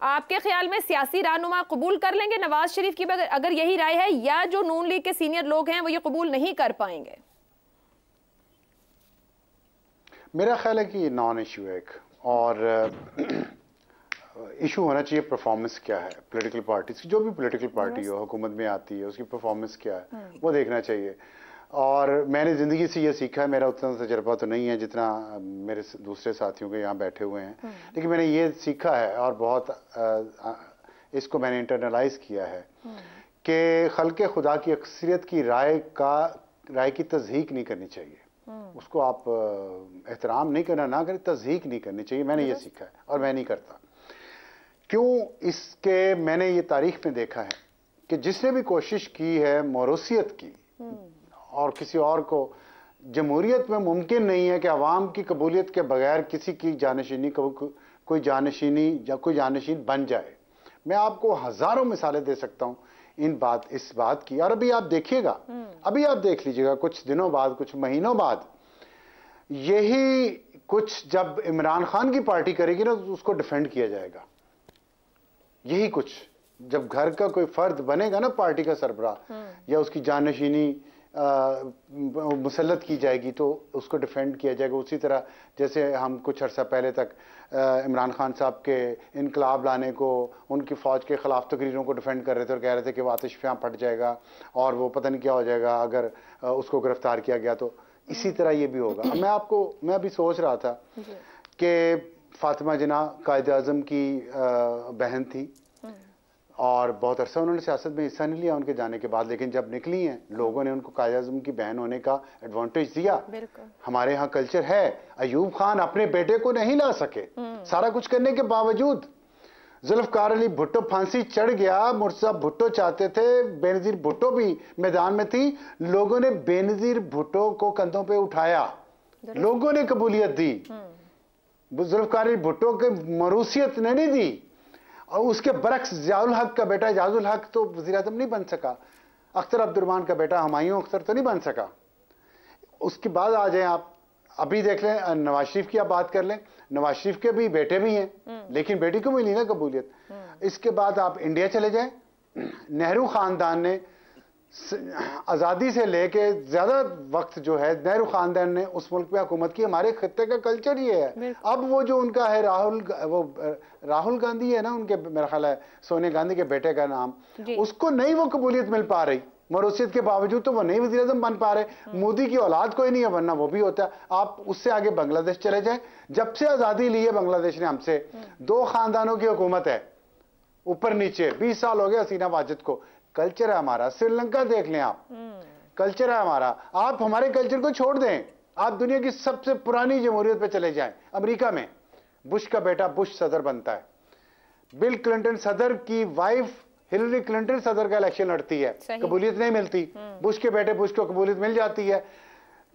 आपके ख्याल में सियासी रहनुमा कबूल कर लेंगे नवाज शरीफ की अगर यही राय है, या जो नून लीग के सीनियर लोग हैं वो ये कबूल नहीं कर पाएंगे? मेरा ख्याल है कि ये नॉन इशू है एक, और इशू होना चाहिए परफॉर्मेंस क्या है पॉलिटिकल पार्टीज की। जो भी पॉलिटिकल पार्टी हो हुकूमत में आती है, उसकी परफॉर्मेस क्या है वो देखना चाहिए। और मैंने ज़िंदगी से ये सीखा है, मेरा उतना तजर्बा तो नहीं है जितना मेरे दूसरे साथियों के यहाँ बैठे हुए हैं, लेकिन मैंने ये सीखा है और बहुत इसको मैंने इंटरनलाइज किया है कि खल्क़े खुदा की अक्सरियत की राय की तज़हीक नहीं करनी चाहिए। उसको आप एहतराम नहीं करना, ना करें, तज़हीक नहीं करनी चाहिए। मैंने ये सीखा है और मैं नहीं करता। क्यों? इसके मैंने ये तारीख में देखा है कि जिसने भी कोशिश की है मौरूसियत की और किसी और को, जमहूरियत में मुमकिन नहीं है कि अवाम की कबूलियत के बगैर किसी की जानशीनी कोई जानशीन बन जाए। मैं आपको हजारों मिसालें दे सकता हूँ इस बात की। और अभी आप देखिएगा, अभी आप देख लीजिएगा, कुछ दिनों बाद, कुछ महीनों बाद, यही कुछ जब इमरान खान की पार्टी करेगी ना तो उसको डिफेंड किया जाएगा। यही कुछ जब घर का कोई फर्द बनेगा ना पार्टी का सरबराह, या उसकी जानशीनी मुसल्लत की जाएगी तो उसको डिफेंड किया जाएगा। उसी तरह जैसे हम कुछ अर्सा पहले तक इमरान खान साहब के इनकलाब लाने को, उनकी फ़ौज के ख़िलाफ़ तकरीरों को डिफेंड कर रहे थे और कह रहे थे कि वो आतिशफ़ियाँ फट जाएगा और वो पता नहीं क्या हो जाएगा अगर उसको गिरफ्तार किया गया। तो इसी तरह ये भी होगा। मैं अभी सोच रहा था कि फ़ातिमा जिन्ना कायद-ए-आज़म की बहन थी और बहुत अरसा उन्होंने सियासत में हिस्सा नहीं लिया उनके जाने के बाद, लेकिन जब निकली हैं लोगों ने उनको कायद-ए-आज़म की बहन होने का एडवांटेज दिया। हमारे यहाँ कल्चर है, अयूब खान अपने बेटे को नहीं ला सके, सारा कुछ करने के बावजूद। जुल्फ़िकार अली भुट्टो फांसी चढ़ गया, मुर्तज़ा भुट्टो चाहते थे, बेनज़ीर भुट्टो भी मैदान में थी, लोगों ने बेनज़ीर भुट्टो को कंधों पे उठाया, लोगों ने कबूलियत दी, जुल्फ़िकार अली भुट्टो के मरूसियत ने नहीं दी। और उसके बरक्स ज़ियाउल हक का बेटा एजाजुल हक तो वज़ीर आज़म नहीं बन सका, अख्तर अब्दुर्रहमान का बेटा हुमायूं अख्तर तो नहीं बन सका। उसके बाद आ जाए आप, अभी देख लें नवाज शरीफ की आप बात कर लें, नवाज शरीफ के भी बेटे भी हैं लेकिन बेटी को मिली ना कबूलियत। इसके बाद आप इंडिया चले जाएं, नेहरू खानदान ने आज़ादी से लेके ज़्यादा वक्त जो है नेहरू खानदान ने उस मुल्क में हुकूमत की। हमारे खत्ते का कल्चर ये है। अब वो जो उनका है राहुल गांधी है ना, उनके मेरा ख्याल है सोनिया गांधी के बेटे का नाम, उसको नहीं वो कबूलियत मिल पा रही, मरूसियत के बावजूद तो वो नहीं वज़ीर आज़म बन पा रहे। मोदी की औलाद कोई नहीं है, वरना वो भी होता है। आप उससे आगे बांग्लादेश चले जाएं, जब से आज़ादी ली है बांग्लादेश ने हमसे, 2 खानदानों की हुकूमत है, ऊपर नीचे 20 साल हो गए हसीना वाजिद को। कल्चर है हमारा। श्रीलंका देख लें आप, कल्चर है हमारा। आप हमारे कल्चर को छोड़ दें, आप दुनिया की सबसे पुरानी जमहूरियत पे चले जाएं, अमेरिका में बुश का बेटा बुश सदर बनता है, बिल क्लिंटन सदर की वाइफ हिलरी क्लिंटन सदर का इलेक्शन लड़ती है, कबूलियत नहीं मिलती, बुश के बेटे बुश को कबूलियत मिल जाती है।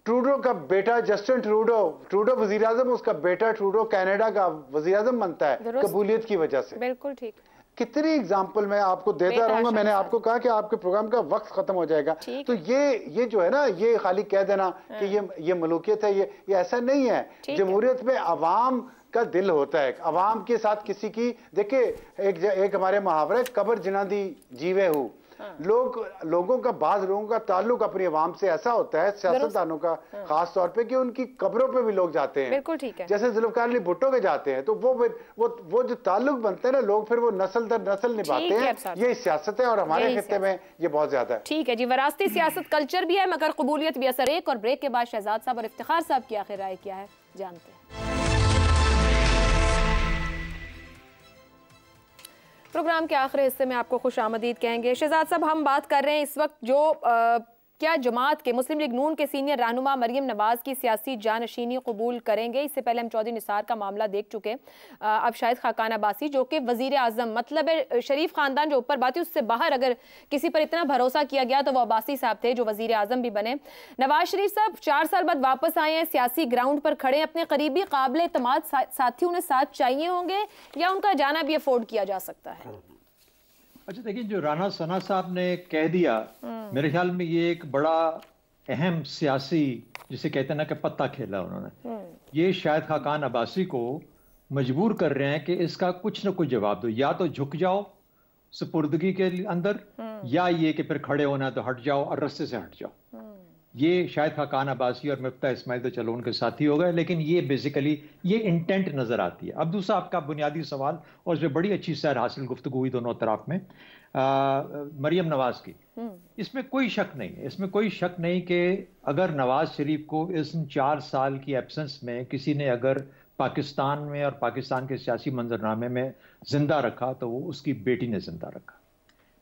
ट्रूडो का बेटा जस्टिन ट्रूडो वजीर आजम, उसका बेटा ट्रूडो कनाडा का वजीर आजम बनता है कबूलियत की वजह से। बिल्कुल ठीक। कितनी एग्जाम्पल मैं आपको देता रहूंगा। मैंने आपको कहा कि आपके प्रोग्राम का वक्त खत्म हो जाएगा, तो ये जो है ना, ये खाली कह देना कि ये मलूकियत है, ये ऐसा नहीं है। जमहूरियत में अवाम का दिल होता है, अवाम के साथ किसी की, देखिए एक हमारे मुहावरा है, कब्र जिनादी जीवे हूँ। लोगों का, बाज लोगों का ताल्लुक अपनी अवाम से ऐसा होता है, सियासतदानों का खास तौर पे, कि उनकी कब्रों पे भी लोग जाते हैं। बिल्कुल ठीक है। जैसे जुल्फकार अली भुट्टो के जाते हैं, तो वो जो ताल्लुक बनते हैं ना, लोग फिर वो नस्ल दर नस्ल निभाते हैं। ये सियासत है और हमारे खित्ते में ये बहुत ज्यादा है। ठीक है जी, विरासती सियासत कल्चर भी है मगर कबूलियत भी असर। एक और ब्रेक के बाद शहजाद साहब और इफ्तिखार साहब की आखिर राय क्या है जानते हैं। प्रोग्राम के आखिरी हिस्से में आपको खुश आमदीद कहेंगे। शहजाद साहब, हम बात कर रहे हैं इस वक्त जो क्या जमात के मुस्लिम लीग नून के सीनियर रहनुमा मरियम नवाज की सियासी जानशीनी कबूल करेंगे। इससे पहले हम चौधरी निसार का मामला देख चुके। अब शायद खाकान अब्बासी जो कि वजीर आजम, मतलब है शरीफ खानदान जो ऊपर बात है उससे बाहर अगर किसी पर इतना भरोसा किया गया तो वो अब्बासी साहब थे जो वजीर आजम भी बने। नवाज शरीफ साहब 4 साल बाद वापस आए हैं, सियासी ग्राउंड पर खड़े हैं, अपने करीबी काबिल एतमाद साथी उन्हें साथ चाहिए होंगे या उनका जाना भी अफोर्ड किया जा सकता है? अच्छा देखिए, जो राना सना साहब ने कह दिया, मेरे ख्याल में ये एक बड़ा अहम सियासी, जिसे कहते हैं ना कि पत्ता खेला उन्होंने। ये शायद खाकान अब्बासी को मजबूर कर रहे हैं कि इसका कुछ ना कुछ जवाब दो, या तो झुक जाओ सुपुर्दगी के अंदर, या ये कि फिर खड़े होना तो हट जाओ और रस्ते से हट जाओ। ये शायद खाकान अब्बासी और मिफ्ता इस्माइल तो चलो उनके साथी हो गए, लेकिन ये बेसिकली ये इंटेंट नजर आती है। अब दूसरा आपका बुनियादी सवाल, और उसमें बड़ी अच्छी सैर हासिल गुफ्तगू हुई दोनों तरफ में, मरियम नवाज की, इसमें कोई शक नहीं है, इसमें कोई शक नहीं कि अगर नवाज शरीफ को इस 4 साल की एब्सेंस में किसी ने अगर पाकिस्तान में और पाकिस्तान के सियासी मंजरनामे में जिंदा रखा तो वो उसकी बेटी ने जिंदा रखा,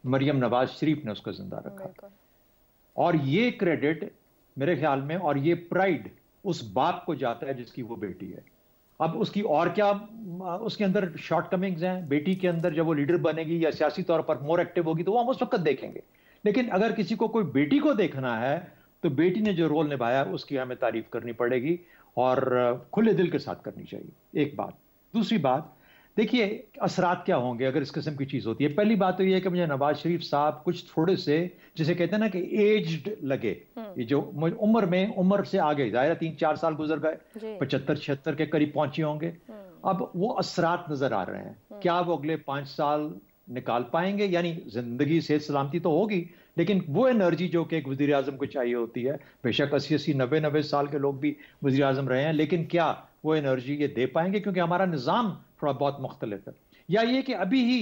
मरियम नवाज शरीफ ने उसको जिंदा रखा। और ये क्रेडिट मेरे ख्याल में, और ये प्राइड उस बाप को जाता है जिसकी वो बेटी है। अब उसकी और क्या उसके अंदर शॉर्टकमिंग्स हैं, बेटी के अंदर जब वो लीडर बनेगी या सियासी तौर पर मोर एक्टिव होगी तो वो हम उस वक्त देखेंगे। लेकिन अगर किसी को कोई बेटी को देखना है तो बेटी ने जो रोल निभाया उसकी हमें तारीफ करनी पड़ेगी और खुले दिल के साथ करनी चाहिए, एक बात। दूसरी बात, देखिए असरात क्या होंगे अगर इस किस्म की चीज़ होती है। पहली बात तो ये है कि मुझे नवाज शरीफ साहब कुछ थोड़े से, जिसे कहते हैं ना कि एज्ड लगे, ये जो उम्र से आगे, जाहिर 3-4 साल गुजर गए, 75-76 के करीब पहुंचे होंगे। अब वो असरात नजर आ रहे हैं। क्या वो अगले 5 साल निकाल पाएंगे? यानी जिंदगी सेहत सलामती तो होगी, लेकिन वो एनर्जी जो कि एक वजीर आजम को चाहिए होती है, बेशक 80-80, 90-90 साल के लोग भी वजीर आजम रहे हैं, लेकिन क्या वो एनर्जी ये दे पाएंगे? क्योंकि हमारा निज़ाम थोड़ा बहुत मुख्तलिफ है। या ये कि अभी ही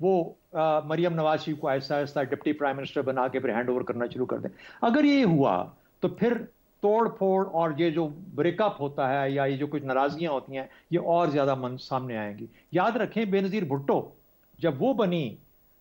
वो मरियम नवाज शरीफ को ऐसा ऐसा डिप्टी प्राइम मिनिस्टर बना के फिर हैंड ओवर करना शुरू कर दें। अगर ये हुआ तो फिर तोड़ फोड़ और ये जो ब्रेकअप होता है या ये जो कुछ नाराजगियां होती हैं ये और ज्यादा सामने आएंगी। याद रखें, बेनजीर भुट्टो जब वो बनी,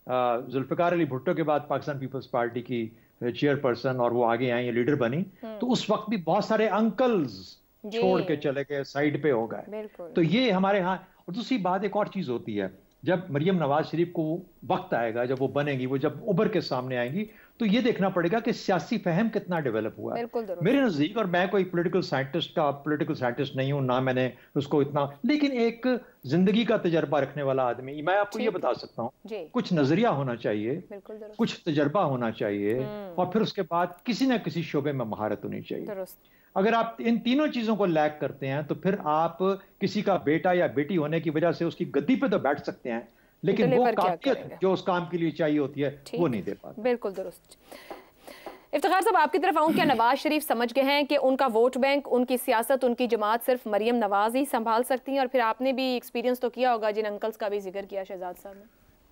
जुल्फिकार अली भुट्टो के बाद पाकिस्तान पीपल्स पार्टी की चेयरपर्सन और वो आगे आई लीडर बनी, तो उस वक्त भी बहुत सारे अंकल्स छोड़ के चले गए, साइड पे हो गए। तो ये हमारे यहाँ। और दूसरी बात एक और चीज होती है जब मरियम नवाज शरीफ को वक्त आएगा, जब वो बनेंगी, वो जब उभर के सामने आएंगी, तो ये देखना पड़ेगा कि सियासी फहम कितना डेवलप हुआ है। मेरे नजदीक, और मैं कोई पॉलिटिकल साइंटिस्ट नहीं हूं, ना मैंने उसको इतना, लेकिन एक जिंदगी का तजर्बा रखने वाला आदमी, मैं आपको ये बता सकता हूँ, कुछ नजरिया होना चाहिए, कुछ तजर्बा होना चाहिए, और फिर उसके बाद किसी ना किसी शोबे में महारत होनी चाहिए। अगर आप इन तीनों चीजों को लैक करते हैं तो फिर आप किसी का बेटा या बेटी होने की वजह से उसकी गद्दी पे तो बैठ सकते हैं, लेकिन वो काबिलियत जो उस काम के लिए चाहिए होती है वो नहीं दे पाते। बिल्कुल दुरुस्त। इफ्तिखार साहब, आपकी तरफ आऊं, क्या नवाज शरीफ समझ गए हैं कि उनका वोट बैंक, उनकी सियासत, उनकी जमात सिर्फ मरियम नवाज ही संभाल सकती हैं? और फिर आपने भी एक्सपीरियंस तो किया होगा, जिन अंकल्स का भी जिक्र किया शहजाद साहब ने।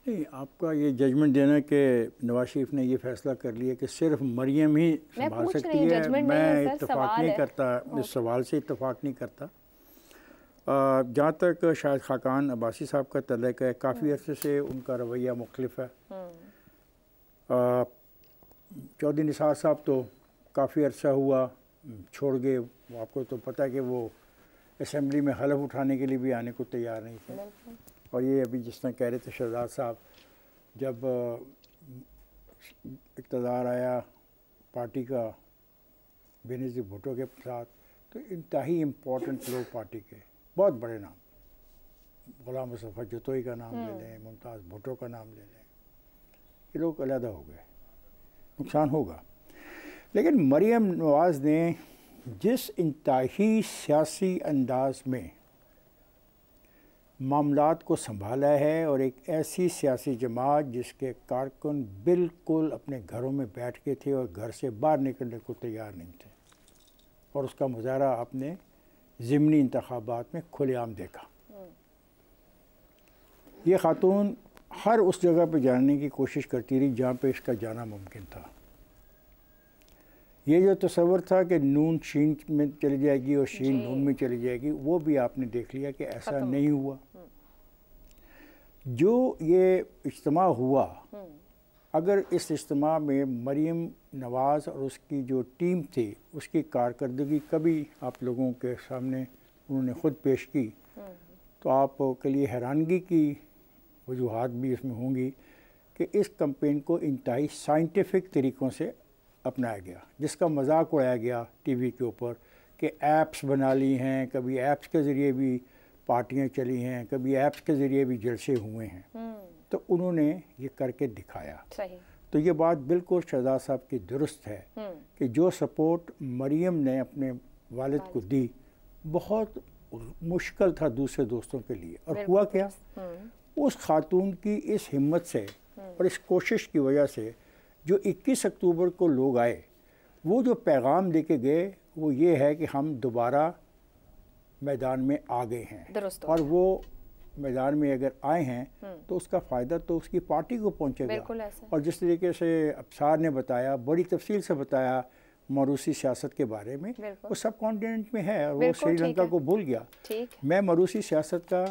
नहीं, आपका ये जजमेंट देना कि नवाज शरीफ ने ये फैसला कर लिया कि सिर्फ मरियम ही संभाल सकती है, मैं इत्तेफाक नहीं करता, इस सवाल से इत्तेफाक नहीं करता। जहाँ तक शाहिद खाकान अब्बासी साहब का तल्लुक़ है, काफ़ी अर्से से उनका रवैया मुख्तलिफ है। चौधरी निसार साहब तो काफ़ी अर्सा हुआ छोड़ गए, आपको तो पता है कि वो असम्बली में हलफ उठाने के लिए भी आने को तैयार नहीं थे। और ये अभी जिस तरह कह रहे थे शहजाद साहब, जब इक़्तिदार आया पार्टी का बेनज़ीर भुट्टो के साथ, तो इंतहाई इम्पोर्टेंट लोग पार्टी के, बहुत बड़े नाम, ग़ुलाम मुस्तफ़ा जतोई का नाम ले लें, मुमताज़ भुट्टो का नाम ले लें, ये लोग अलहदा हो गए, नुकसान होगा। लेकिन मरियम नवाज़ ने जिस इंतहाई सियासी अंदाज में मामलात को संभाला है, और एक ऐसी सियासी जमात जिसके कारकुन बिल्कुल अपने घरों में बैठ के थे और घर से बाहर निकलने को तैयार नहीं थे, और उसका मुजाहरा आपने ज़िमनी इंतखाबात में खुलेआम देखा। ये खातून हर उस जगह पे जाने की कोशिश करती रही जहाँ पे इसका जाना मुमकिन था। ये जो तस्वर था कि नून शीन में चली जाएगी और शीन नून में चली जाएगी, वो भी आपने देख लिया कि ऐसा नहीं हुआ। जो ये इज्तिमा हुआ, अगर इस इज्तिमा में मरियम नवाज़ और उसकी जो टीम थी, उसकी कारकर्दगी कभी आप लोगों के सामने उन्होंने ख़ुद पेश की, तो आपके लिए हैरानगी की वजूहात भी इसमें होंगी कि इस कैंपेन को इंतहाई साइंटिफिक तरीक़ों से अपनाया गया, जिसका मजाक उड़ाया गया टीवी के ऊपर कि ऐप्स बना ली हैं, कभी ऐप्स के ज़रिए भी पार्टियां चली हैं, कभी ऐप्स के ज़रिए भी जलसे हुए हैं। तो उन्होंने ये करके दिखाया। सही। तो ये बात बिल्कुल शहजाद साहब की दुरुस्त है कि जो सपोर्ट मरियम ने अपने वालिद को दी, बहुत मुश्किल था दूसरे दोस्तों के लिए। और हुआ क्या, उस खातून की इस हिम्मत से और इस कोशिश की वजह से जो 21 अक्टूबर को लोग आए, वो जो पैगाम दे के गए वो ये है कि हम दोबारा मैदान में आ गए हैं, और वो मैदान में अगर आए हैं तो उसका फ़ायदा तो उसकी पार्टी को पहुंचेगा। और जिस तरीके से अफसार ने बताया, बड़ी तफसील से बताया मरूसी सियासत के बारे में, वो सब कॉन्टिनेंट में है और वो श्रीलंका को भूल गया। मैं मरूसी सियासत का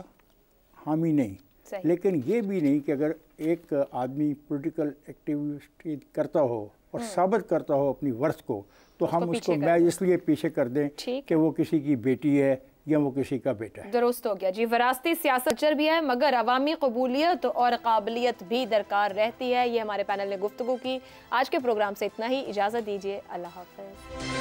हामी नहीं, लेकिन ये भी नहीं कि अगर एक आदमी पॉलिटिकल एक्टिविटी करता हो और साबित करता हो अपनी वर्थ को, तो हम उसको मैं इसलिए पीछे कर दें कि वो किसी की बेटी है या वो किसी का बेटा है। दुरुस्त हो गया जी। विरासती सियासत भी है, मगर अवामी कबूलियत और काबिलियत भी दरकार रहती है। ये हमारे पैनल ने गुफ्तगू की। आज के प्रोग्राम से इतना ही, इजाज़त दीजिए, अल्लाह हाफ़िज़।